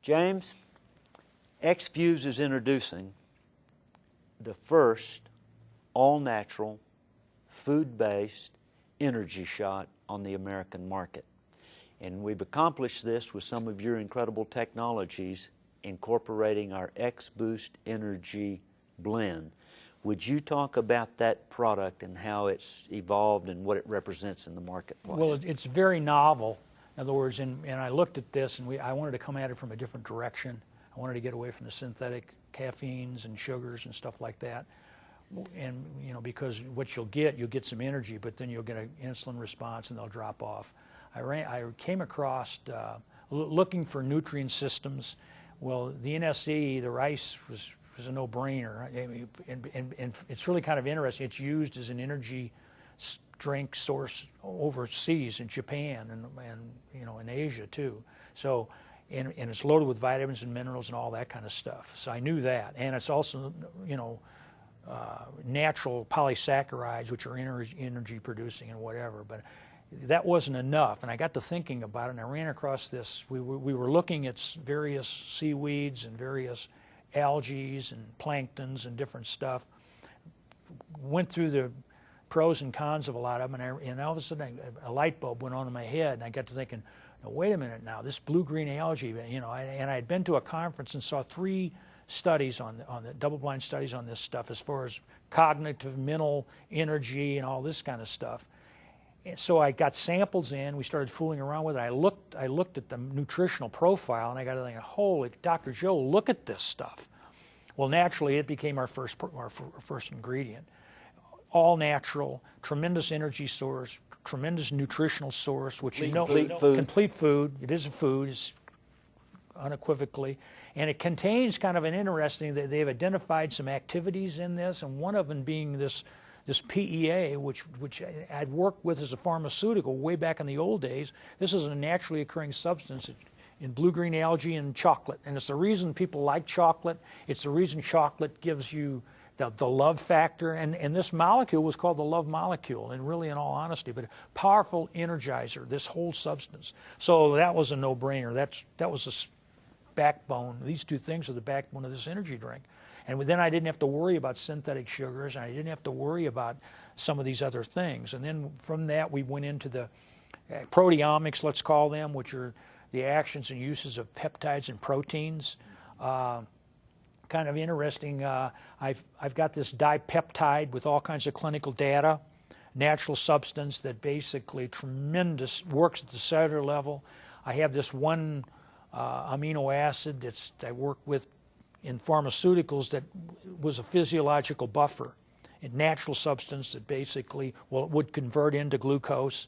James, eXfuze is introducing the first all-natural, food-based energy shot on the American market. And we've accomplished this with some of your incredible technologies incorporating our X-Boost Energy blend. Would you talk about that product and how it's evolved and what it represents in the marketplace? Well, it's very novel. In other words, and I looked at this, and I wanted to come at it from a different direction. I wanted to get away from the synthetic caffeines and sugars and stuff like that. And, you know, because what you'll get some energy, but then you'll get an insulin response and they'll drop off. I came across looking for nutrient systems. Well, the NSE, the rice, was a no-brainer. And it's really kind of interesting. It's used as an energy drink source overseas in Japan and you know, in Asia too. So, and it's loaded with vitamins and minerals and all that kind of stuff. So I knew that. And it's also, you know, natural polysaccharides, which are energy producing and whatever. But that wasn't enough. And I got to thinking about it, and I ran across this. We were looking at various seaweeds and various algae and planktons and different stuff. Went through the pros and cons of a lot of them, and all of a sudden a light bulb went on in my head, and I got to thinking, wait a minute now, this blue-green algae, you know, and I had been to a conference and saw 3 studies on the double-blind studies on this stuff as far as cognitive, mental energy and all this kind of stuff. And so I got samples in, we started fooling around with it. I looked at the nutritional profile, and I got to think, holy, Dr. Joe, look at this stuff. Well, naturally, it became our first ingredient. All natural, tremendous energy source, tremendous nutritional source, which you know, complete food. It is a food, it's unequivocally, and it contains kind of an interesting. They've identified some activities in this, and one of them being this PEA, which I'd worked with as a pharmaceutical way back in the old days. This is a naturally occurring substance in blue-green algae and chocolate, and it's the reason people like chocolate. It's the reason chocolate gives you the love factor, and this molecule was called the love molecule, and really, in all honesty, but a powerful energizer, this whole substance. So that was a no-brainer. That was the backbone. These 2 things are the backbone of this energy drink. And then I didn't have to worry about synthetic sugars, and I didn't have to worry about some of these other things. And then from that, we went into the proteomics, let's call them, which are the actions and uses of peptides and proteins. Kind of interesting. I've got this dipeptide with all kinds of clinical data, natural substance that basically tremendous, works at the cellular level. I have this one amino acid that I work with in pharmaceuticals that was a physiological buffer, a natural substance that basically, well, it would convert into glucose.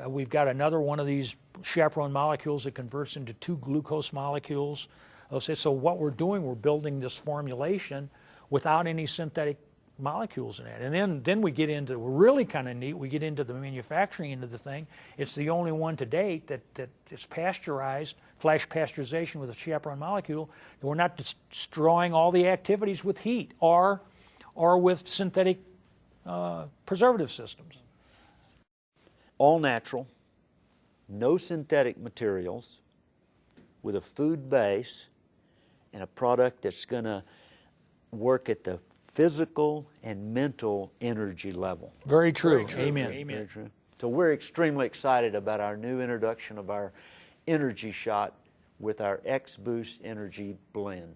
We've got another one of these chaperone molecules that converts into 2 glucose molecules. So what we're doing, we're building this formulation without any synthetic molecules in it. And then we get into, we're really kind of neat, we get into the manufacturing end of the thing. It's the only one to date that is pasteurized, flash pasteurization with a chaperone molecule. We're not destroying all the activities with heat or with synthetic preservative systems. All natural, no synthetic materials, with a food base, and a product that's going to work at the physical and mental energy level. Very true. Very true. Amen. Amen. Very true. So we're extremely excited about our new introduction of our energy shot with our X-Boost Energy blend.